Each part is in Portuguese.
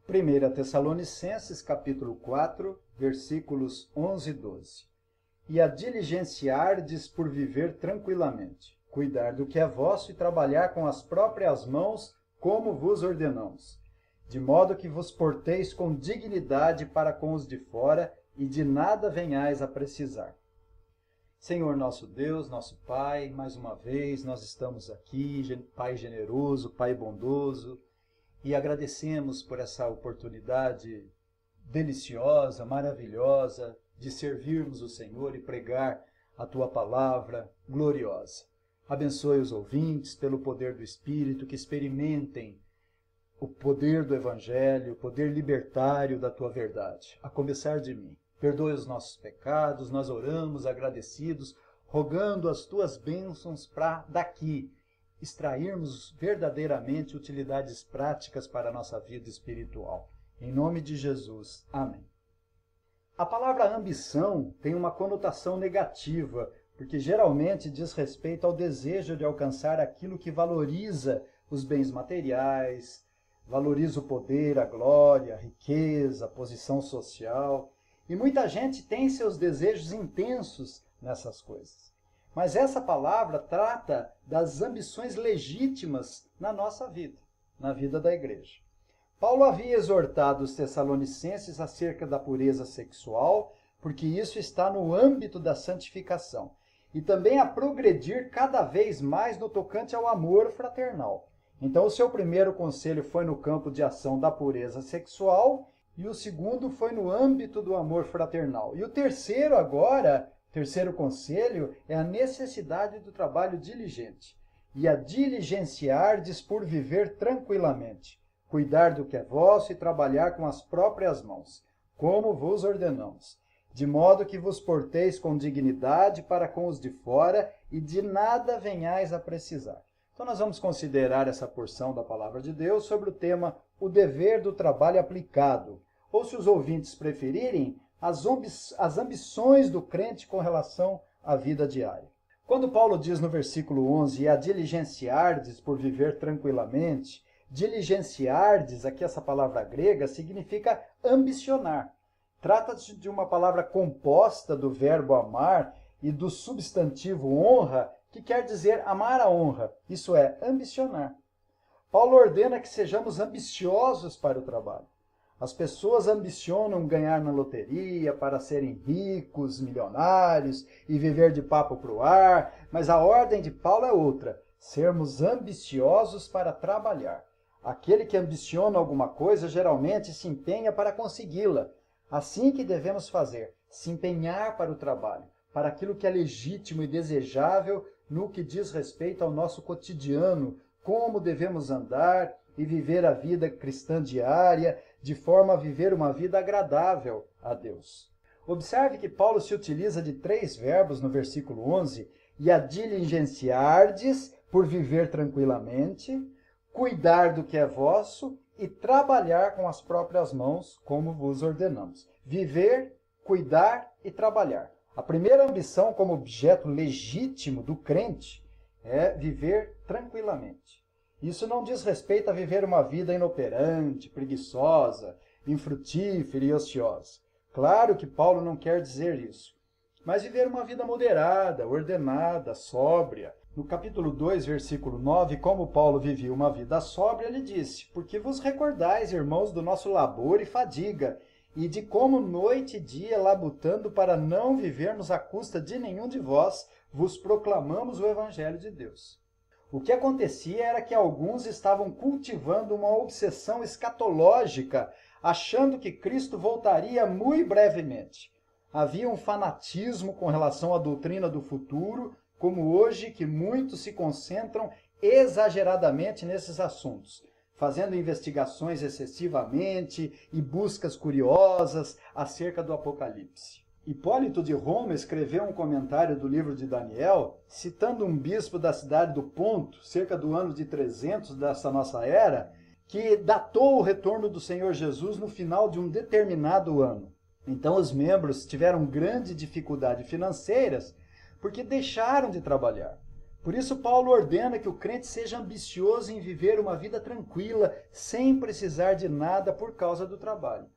1 Tessalonicenses, capítulo 4, versículos 11 e 12. E a diligenciardes por viver tranquilamente, cuidar do que é vosso e trabalhar com as próprias mãos, como vos ordenamos, de modo que vos porteis com dignidade para com os de fora e de nada venhais a precisar. Senhor nosso Deus, nosso Pai, mais uma vez nós estamos aqui, Pai generoso, Pai bondoso, e agradecemos por essa oportunidade deliciosa, maravilhosa, de servirmos o Senhor e pregar a Tua palavra gloriosa. Abençoe os ouvintes pelo poder do Espírito, que experimentem o poder do Evangelho, o poder libertário da Tua verdade, a começar de mim. Perdoe os nossos pecados, nós oramos agradecidos, rogando as Tuas bênçãos para daqui extrairmos verdadeiramente utilidades práticas para a nossa vida espiritual. Em nome de Jesus. Amém. A palavra ambição tem uma conotação negativa, porque geralmente diz respeito ao desejo de alcançar aquilo que valoriza os bens materiais, valoriza o poder, a glória, a riqueza, a posição social. E muita gente tem seus desejos intensos nessas coisas. Mas essa palavra trata das ambições legítimas na nossa vida, na vida da igreja. Paulo havia exortado os tessalonicenses acerca da pureza sexual, porque isso está no âmbito da santificação, e também a progredir cada vez mais no tocante ao amor fraternal. Então, o seu primeiro conselho foi no campo de ação da pureza sexual, e o segundo foi no âmbito do amor fraternal. E o terceiro conselho é a necessidade do trabalho diligente. E a diligenciardes por viver tranquilamente, cuidar do que é vosso e trabalhar com as próprias mãos, como vos ordenamos, de modo que vos porteis com dignidade para com os de fora e de nada venhais a precisar. Então nós vamos considerar essa porção da palavra de Deus sobre o tema o dever do trabalho aplicado, ou se os ouvintes preferirem, as ambições do crente com relação à vida diária. Quando Paulo diz no versículo 11, e a diligenciardes por viver tranquilamente, diligenciardes, aqui essa palavra grega, significa ambicionar. Trata-se de uma palavra composta do verbo amar e do substantivo honra, que quer dizer amar a honra, isso é, ambicionar. Paulo ordena que sejamos ambiciosos para o trabalho. As pessoas ambicionam ganhar na loteria para serem ricos, milionários e viver de papo para o ar, mas a ordem de Paulo é outra, sermos ambiciosos para trabalhar. Aquele que ambiciona alguma coisa geralmente se empenha para consegui-la. Assim que devemos fazer, se empenhar para o trabalho, para aquilo que é legítimo e desejável no que diz respeito ao nosso cotidiano, como devemos andar e viver a vida cristã diária, de forma a viver uma vida agradável a Deus. Observe que Paulo se utiliza de 3 verbos no versículo 11, e a diligenciardes por viver tranquilamente, cuidar do que é vosso e trabalhar com as próprias mãos, como vos ordenamos. Viver, cuidar e trabalhar. A primeira ambição como objeto legítimo do crente é viver tranquilamente. Isso não diz respeito a viver uma vida inoperante, preguiçosa, infrutífera e ociosa. Claro que Paulo não quer dizer isso. Mas viver uma vida moderada, ordenada, sóbria. No capítulo 2, versículo 9, como Paulo vivia uma vida sóbria, ele disse: porque vos recordais, irmãos, do nosso labor e fadiga, e de como noite e dia, labutando para não vivermos à custa de nenhum de vós, vos proclamamos o Evangelho de Deus. O que acontecia era que alguns estavam cultivando uma obsessão escatológica, achando que Cristo voltaria muito brevemente. Havia um fanatismo com relação à doutrina do futuro, como hoje, que muitos se concentram exageradamente nesses assuntos, fazendo investigações excessivamente e buscas curiosas acerca do Apocalipse. Hipólito de Roma escreveu um comentário do livro de Daniel, citando um bispo da cidade do Ponto, cerca do ano de 300 dessa nossa era, que datou o retorno do Senhor Jesus no final de um determinado ano. Então os membros tiveram grande dificuldade financeiras porque deixaram de trabalhar. Por isso, Paulo ordena que o crente seja ambicioso em viver uma vida tranquila, sem precisar de nada por causa do trabalho,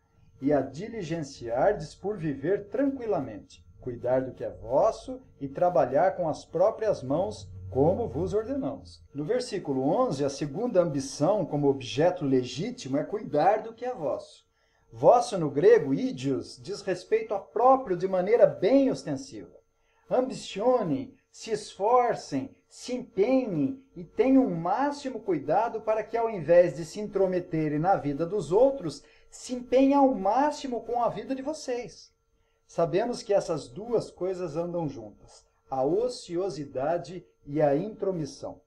e a diligenciardes por viver tranquilamente, cuidar do que é vosso e trabalhar com as próprias mãos, como vos ordenamos. No versículo 11, a segunda ambição como objeto legítimo é cuidar do que é vosso. Vosso no grego, idios, diz respeito a próprio de maneira bem ostensiva. Ambicionem, se esforcem, se empenhem e tenham o máximo cuidado para que, ao invés de se intrometerem na vida dos outros, se empenhem ao máximo com a vida de vocês. Sabemos que essas duas coisas andam juntas, a ociosidade e a intromissão.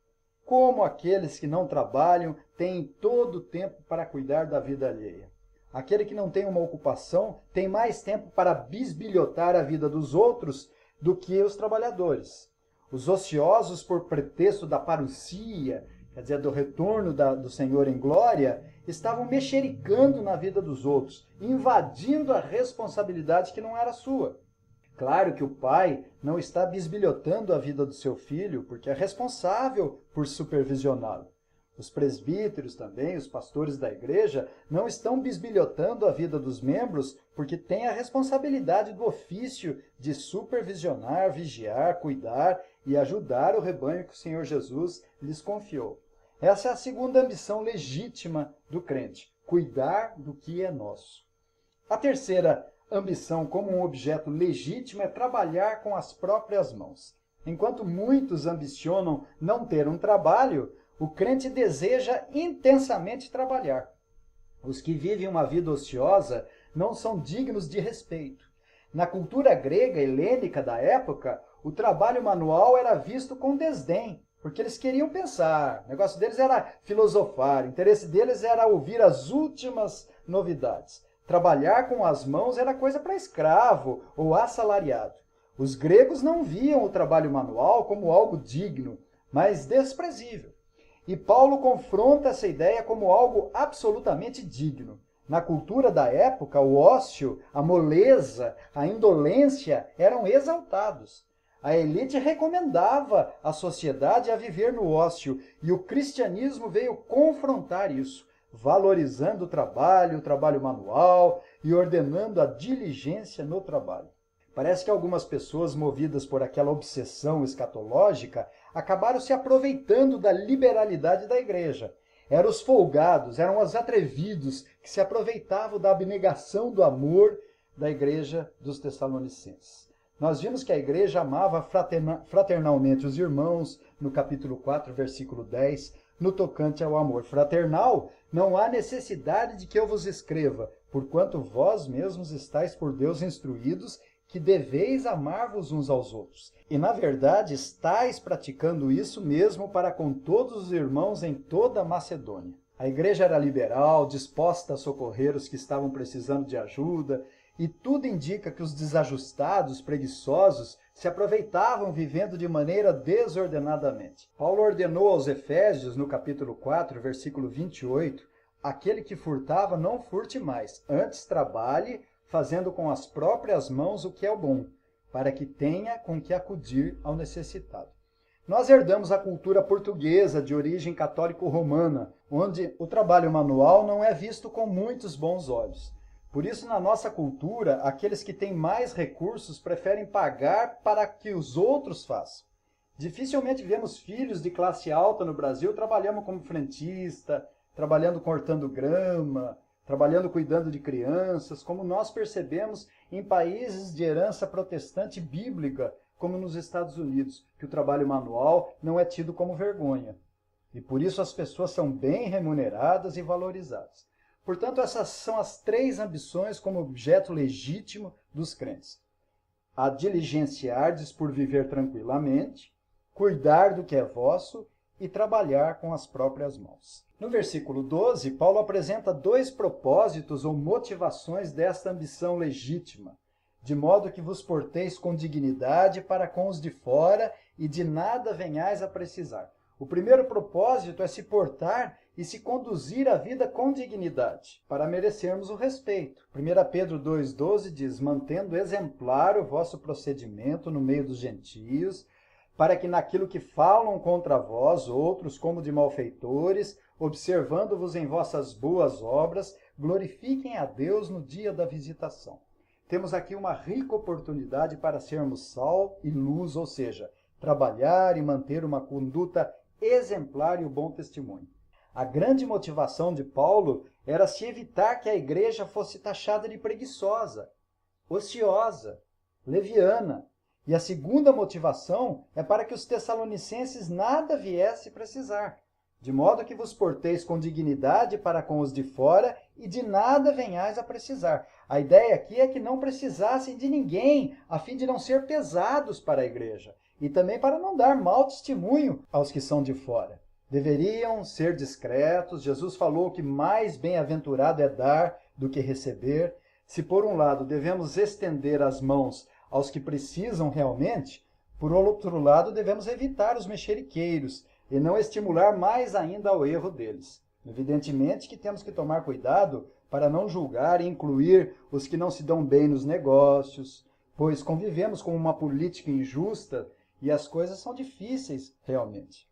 Como aqueles que não trabalham têm todo o tempo para cuidar da vida alheia. Aquele que não tem uma ocupação tem mais tempo para bisbilhotar a vida dos outros do que os trabalhadores. Os ociosos, por pretexto da parousia, quer dizer, do retorno do Senhor em glória, estavam mexericando na vida dos outros, invadindo a responsabilidade que não era sua. Claro que o pai não está bisbilhotando a vida do seu filho, porque é responsável por supervisioná-lo. Os presbíteros também, os pastores da igreja, não estão bisbilhotando a vida dos membros, porque têm a responsabilidade do ofício de supervisionar, vigiar, cuidar e ajudar o rebanho que o Senhor Jesus lhes confiou. Essa é a segunda ambição legítima do crente, cuidar do que é nosso. A terceira ambição como um objeto legítimo é trabalhar com as próprias mãos. Enquanto muitos ambicionam não ter um trabalho, o crente deseja intensamente trabalhar. Os que vivem uma vida ociosa não são dignos de respeito. Na cultura grega e helênica da época, o trabalho manual era visto com desdém, porque eles queriam pensar, o negócio deles era filosofar, o interesse deles era ouvir as últimas novidades. Trabalhar com as mãos era coisa para escravo ou assalariado. Os gregos não viam o trabalho manual como algo digno, mas desprezível. E Paulo confronta essa ideia como algo absolutamente digno. Na cultura da época, o ócio, a moleza, a indolência eram exaltados. A elite recomendava a sociedade a viver no ócio, e o cristianismo veio confrontar isso, valorizando o trabalho manual e ordenando a diligência no trabalho. Parece que algumas pessoas, movidas por aquela obsessão escatológica, acabaram se aproveitando da liberalidade da igreja. Eram os folgados, eram os atrevidos que se aproveitavam da abnegação do amor da igreja dos Tessalonicenses. Nós vimos que a igreja amava fraternalmente os irmãos, no capítulo 4, versículo 10, no tocante ao amor fraternal, não há necessidade de que eu vos escreva, porquanto vós mesmos estáis por Deus instruídos que deveis amar-vos uns aos outros. E, na verdade, estáis praticando isso mesmo para com todos os irmãos em toda a Macedônia. A igreja era liberal, disposta a socorrer os que estavam precisando de ajuda, e tudo indica que os desajustados, preguiçosos, se aproveitavam vivendo de maneira desordenadamente. Paulo ordenou aos Efésios, no capítulo 4, versículo 28, aquele que furtava não furte mais, antes trabalhe, fazendo com as próprias mãos o que é o bom, para que tenha com que acudir ao necessitado. Nós herdamos a cultura portuguesa de origem católico-romana, onde o trabalho manual não é visto com muitos bons olhos. Por isso, na nossa cultura, aqueles que têm mais recursos preferem pagar para que os outros façam. Dificilmente vemos filhos de classe alta no Brasil trabalhando como frentista, trabalhando cortando grama, trabalhando cuidando de crianças, como nós percebemos em países de herança protestante bíblica, como nos Estados Unidos, que o trabalho manual não é tido como vergonha. E por isso as pessoas são bem remuneradas e valorizadas. Portanto, essas são as três ambições como objeto legítimo dos crentes. A diligenciardes por viver tranquilamente, cuidar do que é vosso e trabalhar com as próprias mãos. No versículo 12, Paulo apresenta dois propósitos ou motivações desta ambição legítima, de modo que vos porteis com dignidade para com os de fora e de nada venhais a precisar. O primeiro propósito é se portar e se conduzir a vida com dignidade, para merecermos o respeito. 1 Pedro 2,12 diz, mantendo exemplar o vosso procedimento no meio dos gentios, para que naquilo que falam contra vós, outros como de malfeitores, observando-vos em vossas boas obras, glorifiquem a Deus no dia da visitação. Temos aqui uma rica oportunidade para sermos sal e luz, ou seja, trabalhar e manter uma conduta exemplar e o bom testemunho. A grande motivação de Paulo era se evitar que a igreja fosse taxada de preguiçosa, ociosa, leviana. E a segunda motivação é para que os tessalonicenses nada viesse precisar, de modo que vos porteis com dignidade para com os de fora e de nada venhais a precisar. A ideia aqui é que não precisassem de ninguém, a fim de não ser pesados para a igreja, e também para não dar mau testemunho aos que são de fora. Deveriam ser discretos. Jesus falou que mais bem-aventurado é dar do que receber. Se por um lado devemos estender as mãos aos que precisam realmente, por outro lado devemos evitar os mexeriqueiros e não estimular mais ainda ao erro deles. Evidentemente que temos que tomar cuidado para não julgar e incluir os que não se dão bem nos negócios, pois convivemos com uma política injusta e as coisas são difíceis realmente.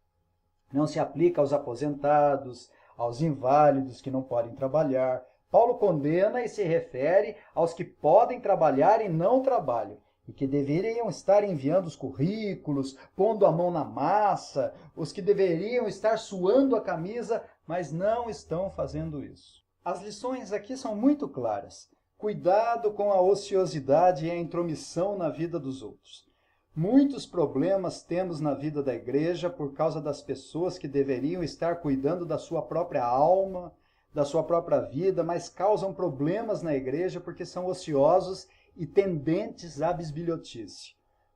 Não se aplica aos aposentados, aos inválidos que não podem trabalhar. Paulo condena e se refere aos que podem trabalhar e não trabalham, e que deveriam estar enviando os currículos, pondo a mão na massa, os que deveriam estar suando a camisa, mas não estão fazendo isso. As lições aqui são muito claras. Cuidado com a ociosidade e a intromissão na vida dos outros. Muitos problemas temos na vida da igreja por causa das pessoas que deveriam estar cuidando da sua própria alma, da sua própria vida, mas causam problemas na igreja porque são ociosos e tendentes à bisbilhotice.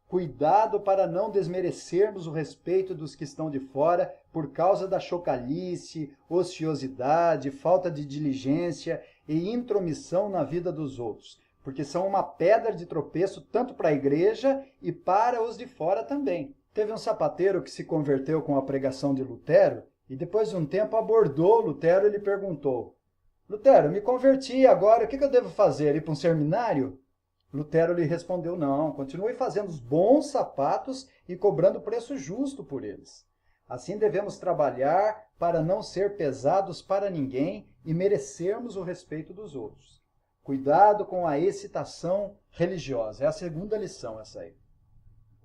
Cuidado para não desmerecermos o respeito dos que estão de fora por causa da chocalice, ociosidade, falta de diligência e intromissão na vida dos outros, porque são uma pedra de tropeço tanto para a igreja e para os de fora também. Teve um sapateiro que se converteu com a pregação de Lutero e depois de um tempo abordou Lutero e lhe perguntou: Lutero, me converti agora, o que eu devo fazer? Ir para um seminário? Lutero lhe respondeu: não, continue fazendo os bons sapatos e cobrando preço justo por eles. Assim devemos trabalhar para não ser pesados para ninguém e merecermos o respeito dos outros. Cuidado com a excitação religiosa. É a segunda lição essa aí.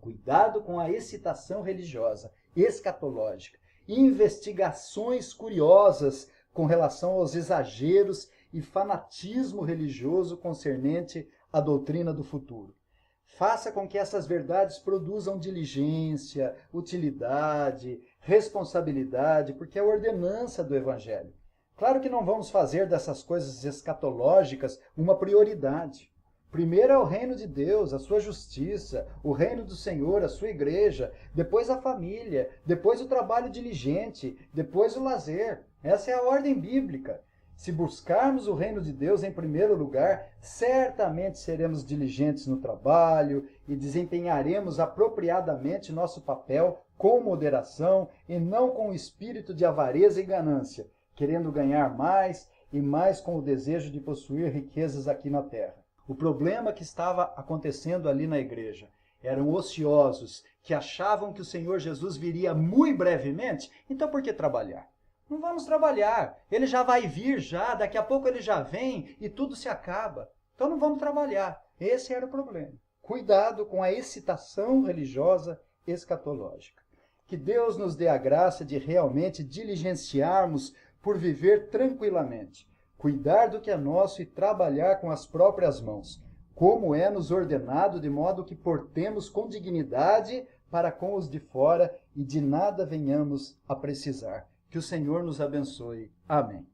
Cuidado com a excitação religiosa, escatológica. Investigações curiosas com relação aos exageros e fanatismo religioso concernente à doutrina do futuro. Faça com que essas verdades produzam diligência, utilidade, responsabilidade, porque é a ordenança do Evangelho. Claro que não vamos fazer dessas coisas escatológicas uma prioridade. Primeiro é o reino de Deus, a sua justiça, o reino do Senhor, a sua igreja, depois a família, depois o trabalho diligente, depois o lazer. Essa é a ordem bíblica. Se buscarmos o reino de Deus em primeiro lugar, certamente seremos diligentes no trabalho e desempenharemos apropriadamente nosso papel com moderação e não com o espírito de avareza e ganância, querendo ganhar mais e mais com o desejo de possuir riquezas aqui na terra. O problema que estava acontecendo ali na igreja eram ociosos que achavam que o Senhor Jesus viria muito brevemente, então por que trabalhar? Não vamos trabalhar, ele já vai vir já, daqui a pouco ele já vem e tudo se acaba. Então não vamos trabalhar. Esse era o problema. Cuidado com a excitação religiosa escatológica. Que Deus nos dê a graça de realmente diligenciarmos por viver tranquilamente, cuidar do que é nosso e trabalhar com as próprias mãos, como é nos ordenado, de modo que portemos com dignidade para com os de fora e de nada venhamos a precisar. Que o Senhor nos abençoe. Amém.